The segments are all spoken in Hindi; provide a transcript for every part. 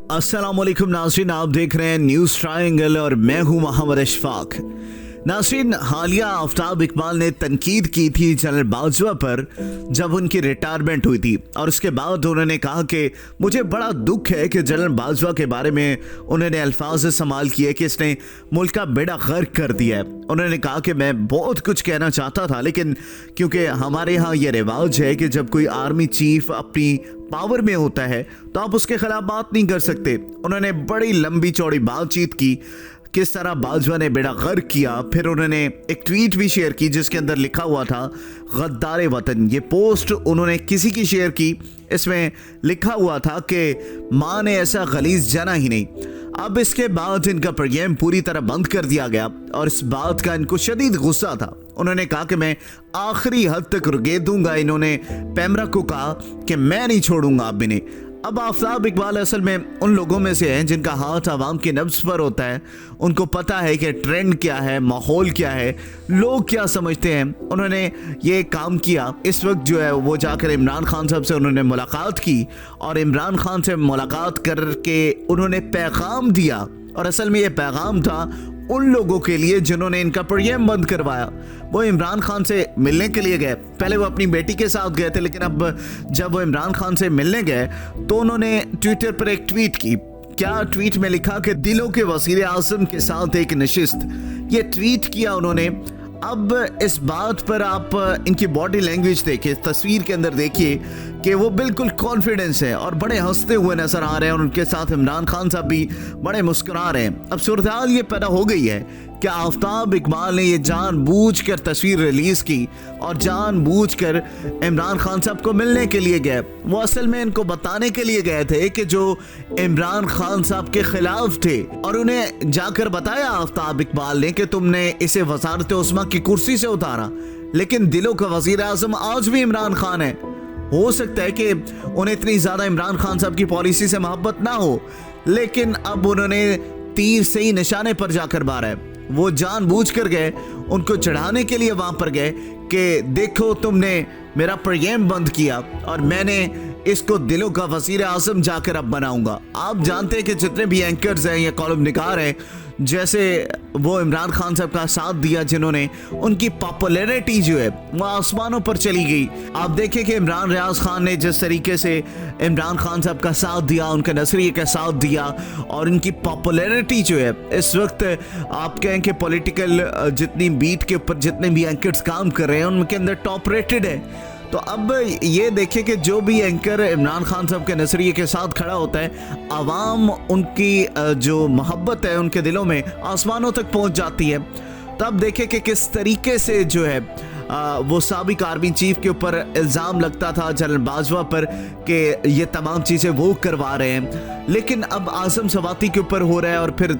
अस्सलाम वालेकुम नाज़रीन, आप देख रहे हैं न्यूज़ ट्रायंगल और मैं हूं मोहम्मद अशफाक। नाज़रीन, हालिया आफ्ताब इकबाल ने तनकीद की थी जनरल बाजवा पर जब उनकी रिटायरमेंट हुई थी और उसके बाद उन्होंने कहा कि मुझे बड़ा दुख है कि जनरल बाजवा के बारे में उन्होंने अल्फाज इस्तेमाल किए कि इसने मुल्क का बेड़ा गर्क कर दिया है। उन्होंने कहा कि मैं बहुत कुछ कहना चाहता था, लेकिन क्योंकि हमारे यहाँ ये रिवाज है कि जब कोई आर्मी चीफ अपनी पावर में होता है तो आप उसके खिलाफ बात नहीं कर सकते। उन्होंने बड़ी लंबी चौड़ी बातचीत की, किस तरह बाजवा ने बेड़ा गर्क किया। फिर उन्होंने एक ट्वीट भी शेयर की जिसके अंदर लिखा हुआ था गद्दार वतन। ये पोस्ट उन्होंने किसी की शेयर की, इसमें लिखा हुआ था कि माँ ने ऐसा गलीज जाना ही नहीं। अब इसके बाद इनका प्रोग्राम पूरी तरह बंद कर दिया गया और इस बात का इनको शदीद गुस्सा था। उन्होंने कहा कि मैं आखिरी हद तक रुके दूंगा। इन्होंने पैमरा को कहा कि मैं नहीं छोड़ूंगा अब इन्हें। अब आफ्ताब इकबाल असल में उन लोगों में से हैं जिनका हाथ आवाम की नब्ज पर होता है। उनको पता है कि ट्रेंड क्या है, माहौल क्या है, लोग क्या समझते हैं। उन्होंने ये काम किया। इस वक्त जो है वो जाकर इमरान खान साहब से उन्होंने मुलाकात की और इमरान खान से मुलाकात करके उन्होंने पैगाम दिया। और असल में ये पैगाम था उन लोगों के लिए जिन्होंने इनका प्रोग्राम बंद करवाया। वो इमरान खान से मिलने के लिए गए। पहले वो अपनी बेटी के साथ गए थे, लेकिन अब जब वो इमरान खान से मिलने गए तो उन्होंने ट्विटर पर एक ट्वीट की। क्या ट्वीट में लिखा कि दिलों के वज़ीर आज़म के साथ एक नशिस्त। ये ट्वीट किया उन्होंने। अब इस बात पर आप इनकी बॉडी लैंग्वेज देखिए, तस्वीर के अंदर देखिए कि वो बिल्कुल कॉन्फिडेंस है और बड़े हंसते हुए नजर आ रहे हैं और उनके साथ इमरान खान साहब भी बड़े मुस्कुरा रहे हैं। अब सूरत ये पैदा हो गई है कि आफ्ताब इकबाल ने ये जानबूझकर तस्वीर रिलीज की और जानबूझकर इमरान खान साहब को मिलने के लिए गए। वो असल में इनको बताने के लिए गए थे कि जो इमरान खान साहब के खिलाफ थे, और उन्हें जाकर बताया आफ्ताब इकबाल ने कि तुमने इसे वज़ारत उस्मा की कुर्सी से उतारा, लेकिन दिलों का वज़ीर आज़म आज भी इमरान खान है। हो सकता है कि उन्हें इतनी ज़्यादा इमरान खान साहब की पॉलिसी से मोहब्बत ना हो, लेकिन अब उन्होंने तीर से ही निशाने पर जाकर मारा है। वो जानबूझकर गए, उनको चढ़ाने के लिए वहां पर गए कि देखो तुमने मेरा प्रोग्राम बंद किया और मैंने इसको दिलों का वज़ीर आज़म जाकर अब बनाऊंगा। आप जानते हैं कि जितने भी एंकर्स हैं या कॉलम निगार हैं, जैसे वो इमरान खान साहब का साथ दिया जिन्होंने, उनकी पॉपुलैरिटी जो है वो आसमानों पर चली गई। आप देखें कि इमरान रियाज खान ने जिस तरीके से इमरान खान साहब का साथ दिया, उनके नजरिए का साथ दिया, और उनकी पॉपुलैरिटी जो है इस वक्त आप कहें कि पॉलिटिकल जितनी बीट के ऊपर जितने भी एंकर्स काम कर रहे हैं उनके अंदर टॉप रेटेड है। तो अब ये देखिए कि जो भी एंकर इमरान खान साहब के नजरिए के साथ खड़ा होता है, आवाम उनकी जो मोहब्बत है उनके दिलों में आसमानों तक पहुंच जाती है। तो अब देखिए कि किस तरीके से जो है वो साबिक आर्मी चीफ के ऊपर इल्ज़ाम लगता था जनरल बाजवा पर कि ये तमाम चीज़ें वो करवा रहे हैं, लेकिन अब आज़म सवाती के ऊपर हो रहा है और फिर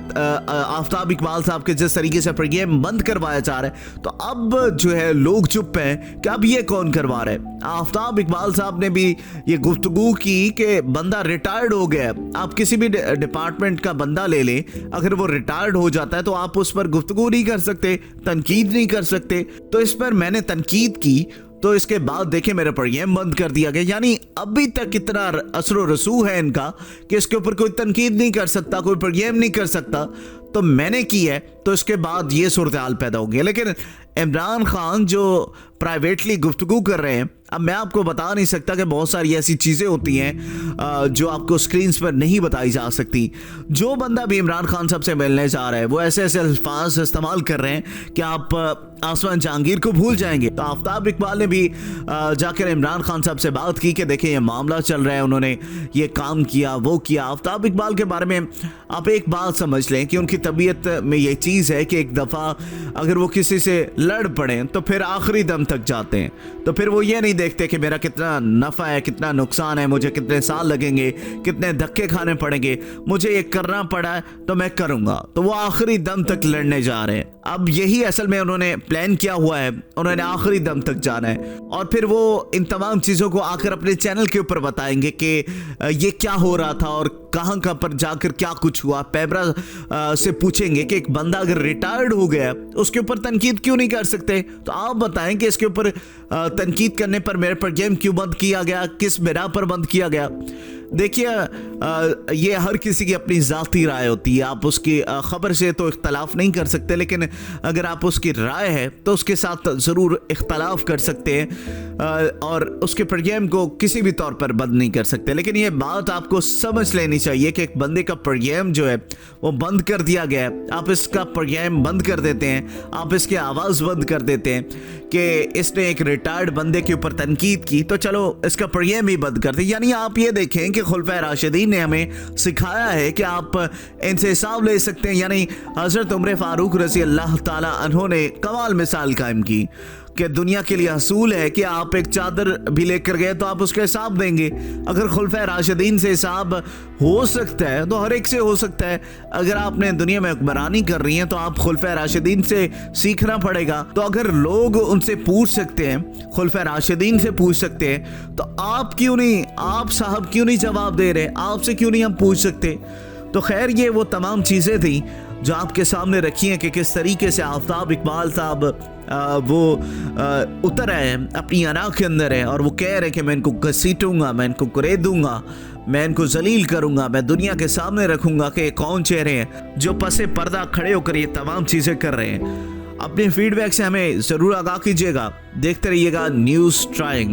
आफ्ताब इकबाल साहब के जिस तरीके से प्रोग्राम बंद करवाया जा रहा है, तो अब जो है लोग चुप हैं कि अब ये कौन करवा रहा है। आफ्ताब इकबाल साहब ने भी ये गुफ्तगू की कि बंदा रिटायर्ड हो गया। आप किसी भी डिपार्टमेंट का बंदा ले लें, अगर वो रिटायर्ड हो जाता है तो आप उस पर गुफ्तगू नहीं कर सकते, तनकीद नहीं कर सकते। तो इस पर मैंने तनकीद की, तो इसके बाद देखे मेरा प्रोग्राम बंद कर दिया गया। यानी अभी तक इतना असर रसूख है इनका कि इसके ऊपर कोई तनकीद नहीं कर सकता, कोई प्रोग्राम नहीं कर सकता। तो मैंने की है, तो इसके बाद ये सूरत हाल पैदा हो गया। लेकिन इमरान खान जो प्राइवेटली गुफ्तगू कर रहे हैं, अब मैं आपको बता नहीं सकता कि बहुत सारी ऐसी चीज़ें होती हैं जो आपको स्क्रीन्स पर नहीं बताई जा सकती। जो बंदा भी इमरान खान साहब से मिलने जा रहा है वो ऐसे ऐसे अल्फाज इस्तेमाल कर रहे हैं कि आप आसमान जहांगीर को भूल जाएंगे। तो आफ्ताब इकबाल ने भी जाकर इमरान खान साहब से बात की कि देखिए ये मामला चल रहा है, उन्होंने ये काम किया, वो किया। आफ्ताब इकबाल के बारे में आप एक बात समझ लें कि उनकी तबीयत में ये चीज़ है कि एक दफ़ा अगर वो किसी से लड़ पड़े तो फिर आखिरी दम तक जाते हैं। तो फिर वो ये नहीं देखते कि मेरा कितना नफ़ा है, कितना नुकसान है, मुझे कितने साल लगेंगे, कितने धक्के खाने पड़ेंगे, मुझे ये करना पड़ा है तो मैं करूँगा। तो वो आखिरी दम तक लड़ने जा रहे हैं। अब यही असल में उन्होंने प्लान किया हुआ है, उन्होंने आखिरी दम तक जाना है और फिर वो इन तमाम चीज़ों को आकर अपने चैनल के ऊपर बताएंगे कि ये क्या हो रहा था और कहाँ पर जाकर क्या कुछ हुआ। पैबरा से पूछेंगे कि एक बंदा अगर रिटायर्ड हो गया उसके ऊपर तनकीद क्यों नहीं कर सकते, तो आप बताएं कि इसके ऊपर तनकीद करने पर मेरे पर गेम क्यों बंद किया गया, किस बिना पर बंद किया गया। देखिए ये हर किसी की अपनी ज़ाती राय होती है, आप उसकी ख़बर से तो इख्तलाफ नहीं कर सकते, लेकिन अगर आप उसकी राय है तो उसके साथ ज़रूर इख्तलाफ कर सकते हैं और उसके प्रोग्राम को किसी भी तौर पर बंद नहीं कर सकते। लेकिन ये बात आपको समझ लेनी चाहिए कि एक बंदे का प्रोग्राम जो है वो बंद कर दिया गया है, आप इसका प्रोग्राम बंद कर देते हैं, आप इसकी आवाज़ बंद कर देते हैं कि इसने एक रिटायर्ड बंदे के ऊपर तनकीद की तो चलो इसका प्रोग्राम ही बंद कर दे। यानी आप ये देखें कि खुलफाए राशिदीन ने हमें सिखाया है कि आप इनसे हिसाब ले सकते हैं। यानी हज़रत उमर फारूक रज़ी अल्लाह ताला अन्हु ने कमाल मिसाल कायम की कि दुनिया के लिए असूल है कि आप एक चादर भी लेकर गए तो आप उसका हिसाब देंगे। अगर खुलफाए राशिदीन से हिसाब हो सकता है तो हर एक से हो सकता है। अगर आपने दुनिया में हुक्मरानी कर रही हैं तो आप खुलफाए राशिदीन से सीखना पड़ेगा। तो अगर लोग उनसे पूछ सकते हैं, खुलफाए राशिदीन से पूछ सकते हैं, तो आप क्यों नहीं, आप साहब क्यों नहीं जवाब दे रहे, आपसे क्यों नहीं हम पूछ सकते। तो खैर ये वो तमाम चीज़ें थी जो आपके सामने रखी हैं कि किस तरीके से आफ्ताब इकबाल साहब वो उतर आए हैं, अपनी अना के अंदर है और वो कह रहे हैं कि मैं इनको घसीटूंगा, मैं इनको कुरेदूंगा, मैं इनको जलील करूंगा, मैं दुनिया के सामने रखूंगा कि कौन चेहरे हैं जो पसे पर्दा खड़े होकर ये तमाम चीज़ें कर रहे हैं। अपने फीडबैक से हमें ज़रूर आगाह कीजिएगा। देखते रहिएगा न्यूज़ ट्रायंगल।